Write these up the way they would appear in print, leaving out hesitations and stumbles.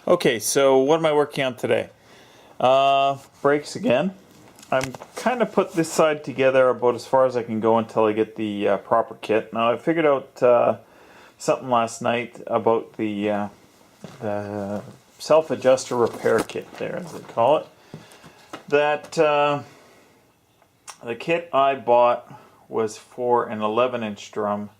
Okay, so what am I working on today? Brakes again. I'm kind of put this side together about as far as I can go until I get the proper kit. Now I figured out something last night about the self-adjuster repair kit there, as they call it. That the kit I bought was for an 11-inch drum,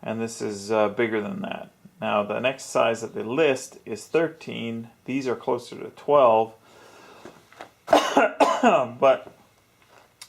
and this is bigger than that. Now the next size that they list is 13. These are closer to 12. But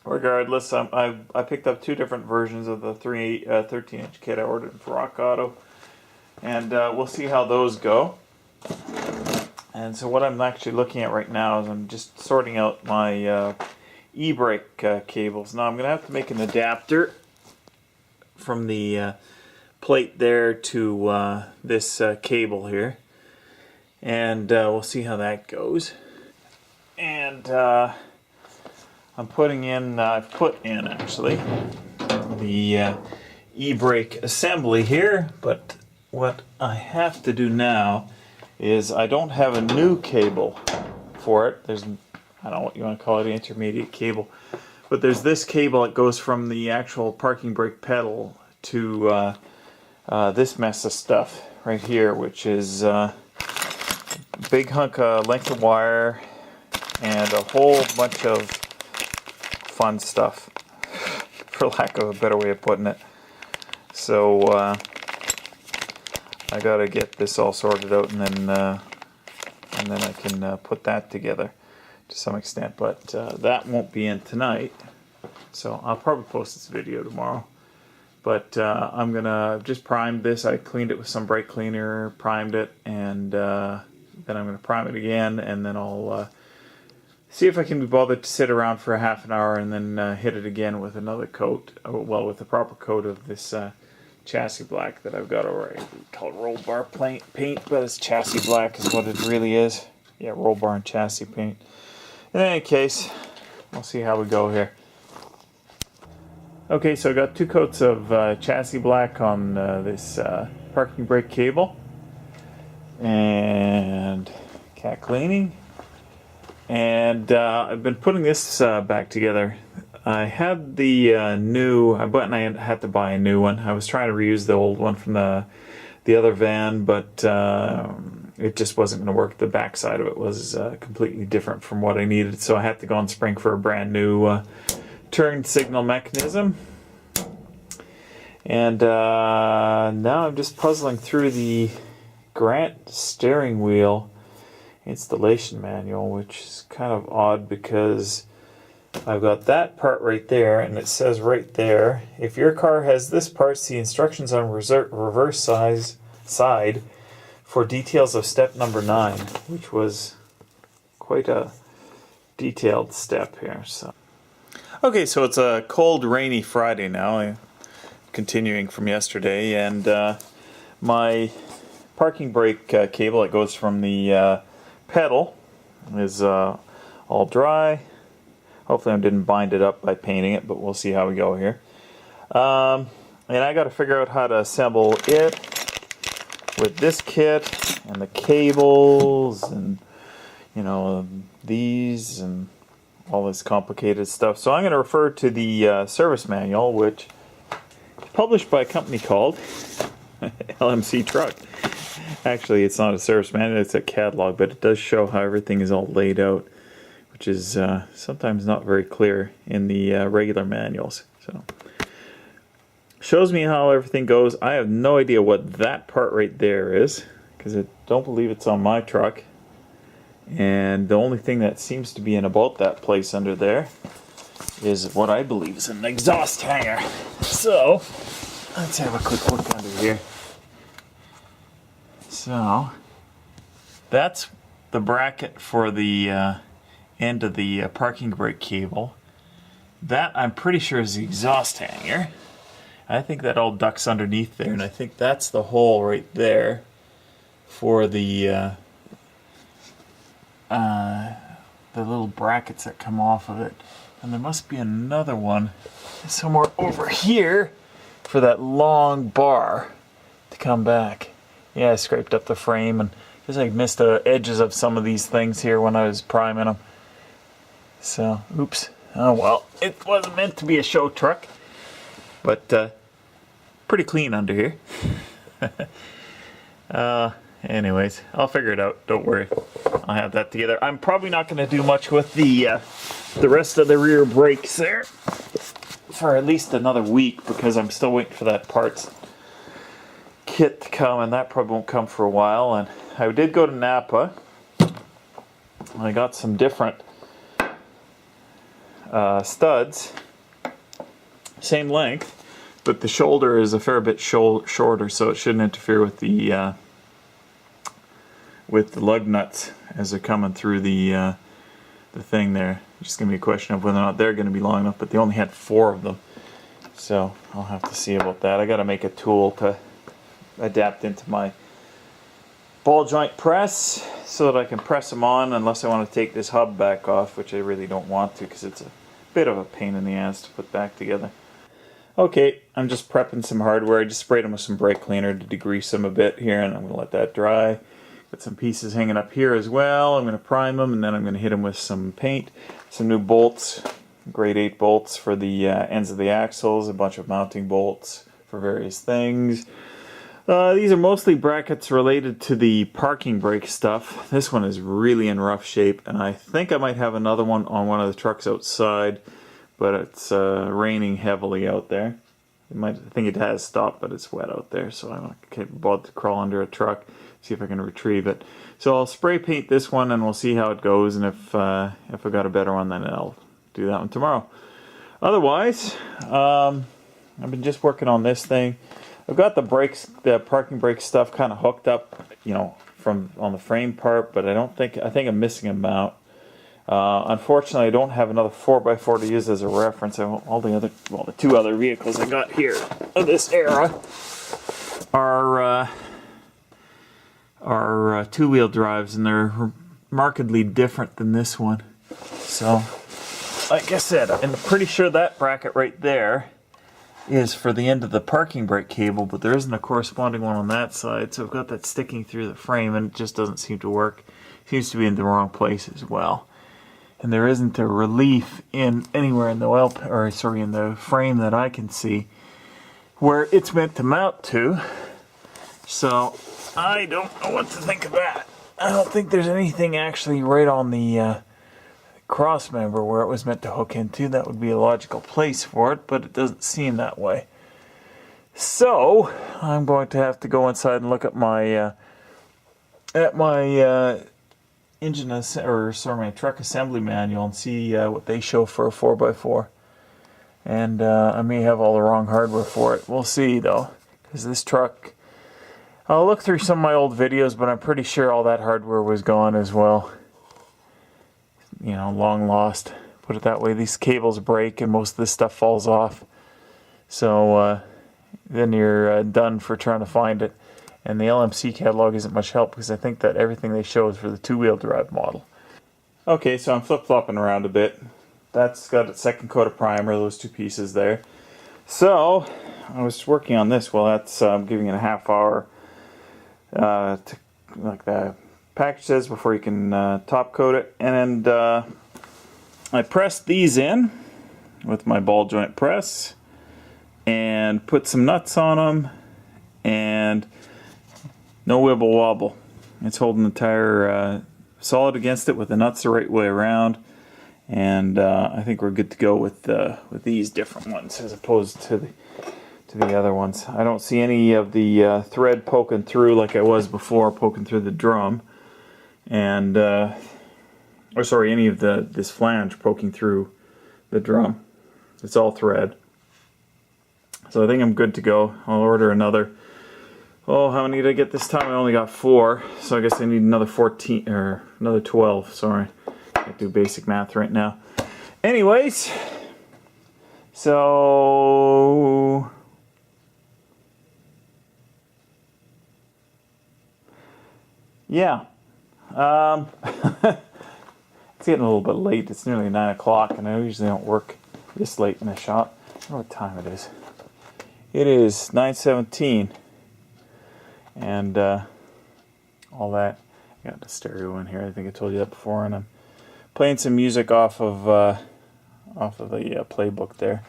regardless, I picked up two different versions of the 13-inch kit I ordered from Rock Auto, and we'll see how those go. And so what I'm actually looking at right now is I'm just sorting out my ebrake cables. Now I'm going to have to make an adapter from the plate there to this cable here, and we'll see how that goes. And I'm putting in, I've put in actually the ebrake assembly here, but what I have to do now is I don't have a new cable for it. There's, I don't know what you want to call it, intermediate cable, but there's this cable that goes from the actual parking brake pedal to this mess of stuff right here, which is a big hunk of length of wire and a whole bunch of fun stuff, for lack of a better way of putting it. So I gotta get this all sorted out, and then I can put that together to some extent. But that won't be in tonight, so I'll probably post this video tomorrow. But I'm gonna just prime this. I cleaned it with some brake cleaner, primed it, and then I'm gonna prime it again, and then I'll see if I can be bothered to sit around for a half an hour and then hit it again with another coat, well, with the proper coat of this chassis black that I've got already. We call it roll bar paint, but it's chassis black is what it really is. Yeah, roll bar and chassis paint. In any case, we'll see how we go here. Okay, so I got two coats of chassis black on this parking brake cable, and cat cleaning. And I've been putting this back together. I had the but I had to buy a new one. I was trying to reuse the old one from the other van, but it just wasn't going to work. The back side of it was completely different from what I needed, so I had to go and spring for a brand new turn signal mechanism. And now I'm just puzzling through the Grant steering wheel installation manual, which is kind of odd because I've got that part right there, and it says right there, if your car has this part, see instructions on reverse side for details of step number 9, which was quite a detailed step here. So okay, so it's a cold, rainy Friday now, continuing from yesterday, and my parking brake cable that goes from the pedal is all dry. Hopefully I didn't bind it up by painting it, but we'll see how we go here. And I got to figure out how to assemble it with this kit and the cables and, you know, these and all this complicated stuff. So I'm going to refer to the service manual, which is published by a company called LMC Truck. Actually, it's not a service manual, it's a catalog, but it does show how everything is all laid out, which is sometimes not very clear in the regular manuals. So, shows me how everything goes. I have no idea what that part right there is, because I don't believe it's on my truck. And the only thing that seems to be in about that place under there is what I believe is an exhaust hanger. So, let's have a quick look under here. So, that's the bracket for the end of the parking brake cable. That, I'm pretty sure, is the exhaust hanger. I think that all ducks underneath there, and I think that's the hole right there for the little brackets that come off of it. And there must be another one somewhere over here for that long bar to come back. Yeah, I scraped up the frame and Just like missed the edges of some of these things here when I was priming them. So, oops. Oh well, it wasn't meant to be a show truck. But pretty clean under here. Anyways, I'll figure it out. Don't worry. I'll have that together. I'm probably not going to do much with the rest of the rear brakes there for at least another week, because I'm still waiting for that parts kit to come, and that probably won't come for a while. And I did go to Napa. I got some different studs, same length, but the shoulder is a fair bit shorter, so it shouldn't interfere with the lug nuts as they're coming through the thing there. It's just going to be a question of whether or not they're going to be long enough, but they only had 4 of them, so I'll have to see about that. I got to make a tool to adapt into my ball joint press so that I can press them on, unless I want to take this hub back off, which I really don't want to, because it's a bit of a pain in the ass to put back together. Okay, I'm just prepping some hardware. I just sprayed them with some brake cleaner to degrease them a bit here, and I'm going to let that dry. Got some pieces hanging up here as well. I'm going to prime them, and then I'm going to hit them with some paint, some new bolts, grade 8 bolts for the ends of the axles, a bunch of mounting bolts for various things. These are mostly brackets related to the parking brake stuff. This one is really in rough shape, and I think I might have another one on one of the trucks outside, but it's raining heavily out there. I think it has stopped, but it's wet out there, so I'm not bothered to crawl under a truck, see if I can retrieve it. So I'll spray paint this one, and we'll see how it goes, and if I got a better one, then I'll do that one tomorrow. Otherwise, I've been just working on this thing. I've got the parking brake stuff kind of hooked up, from on the frame part, but I think I'm missing a mount. Unfortunately, I don't have another 4x4 to use as a reference. All the 2 other vehicles I got here of this era are 2-wheel drives, and they're markedly different than this one. So, like I said, I'm pretty sure that bracket right there is for the end of the parking brake cable, but there isn't a corresponding one on that side, so I've got that sticking through the frame, and it just doesn't seem to work. It seems to be in the wrong place as well. And there isn't a relief anywhere in the in the frame that I can see where it's meant to mount to. So I don't know what to think of that. I don't think there's anything actually right on the cross member where it was meant to hook into. That would be a logical place for it, but it doesn't seem that way. So I'm going to have to go inside and look at my my truck assembly manual and see what they show for a 4x4. And I may have all the wrong hardware for it. We'll see though, because this truck, I'll look through some of my old videos, but I'm pretty sure all that hardware was gone as well. Long lost, put it that way. These cables break and most of this stuff falls off. So then you're done for trying to find it. And the LMC catalog isn't much help, because I think that everything they show is for the 2-wheel drive model. Okay, so I'm flip-flopping around a bit. That's got a second coat of primer, those 2 pieces there. So I was working on this. Well, that's giving it a half hour to, like the package says, before you can top coat it. And I pressed these in with my ball joint press and put some nuts on them, and no wibble wobble. It's holding the tire solid against it with the nuts the right way around, and I think we're good to go with these different ones as opposed to the other ones. I don't see any of the thread poking through like I was before, poking through the drum, and any of this flange poking through the drum. It's all thread. So I think I'm good to go. I'll order another. Oh, how many did I get this time? I only got 4, so I guess I need another 14 or another 12. Sorry, can't do basic math right now. Anyways, so yeah, it's getting a little bit late. It's nearly 9 o'clock, and I usually don't work this late in the shop. I don't know what time it is. It is 9:17. And all that. got the stereo in here. I think I told you that before, and I'm playing some music off of the playbook there.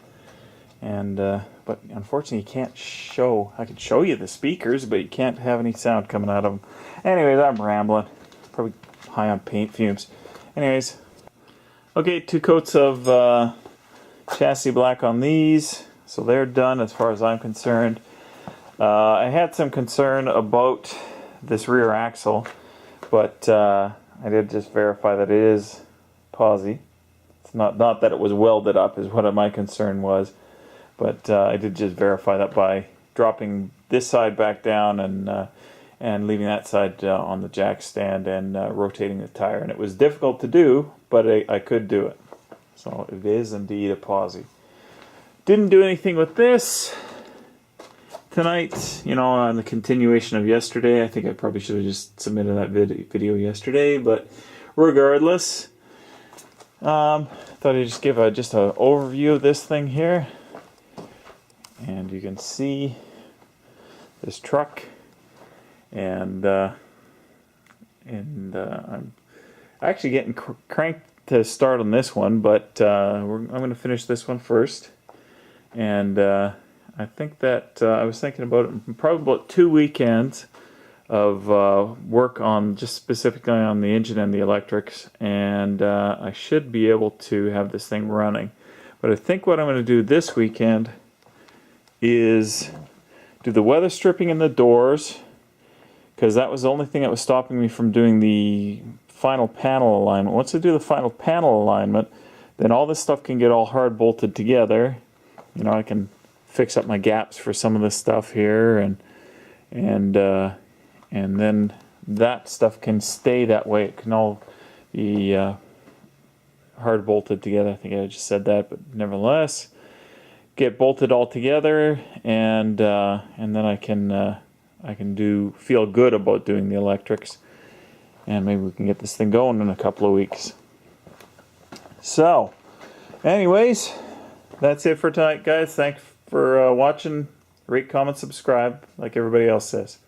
And but unfortunately, you can't show. I could show you the speakers, but you can't have any sound coming out of them. Anyways, I'm rambling. Probably high on paint fumes. Anyways, okay, 2 coats of chassis black on these, so they're done as far as I'm concerned. I had some concern about this rear axle, but I did just verify that it is posi. It's not that it was welded up is what my concern was, but I did just verify that by dropping this side back down and leaving that side on the jack stand and rotating the tire. And it was difficult to do, but I could do it. So it is indeed a posi. Didn't do anything with this tonight, you know, on the continuation of yesterday. I think I probably should have just submitted that video yesterday, but regardless, thought I'd just give just an overview of this thing here. And you can see this truck, and I'm actually getting cranked to start on this one, but I'm going to finish this one first. And I think that I was thinking about it, probably about 2 weekends of work on just specifically on the engine and the electrics, and I should be able to have this thing running. But I think what I'm going to do this weekend is do the weather stripping in the doors, because that was the only thing that was stopping me from doing the final panel alignment. Once I do the final panel alignment, then all this stuff can get all hard bolted together. You know, I can fix up my gaps for some of this stuff here, and then that stuff can stay that way. It can all be hard bolted together. I think I just said that, but nevertheless, get bolted all together, and then I can feel good about doing the electrics, and maybe we can get this thing going in a couple of weeks. So, anyways, that's it for tonight, guys. Thanks for watching. Rate, comment, subscribe, like everybody else says.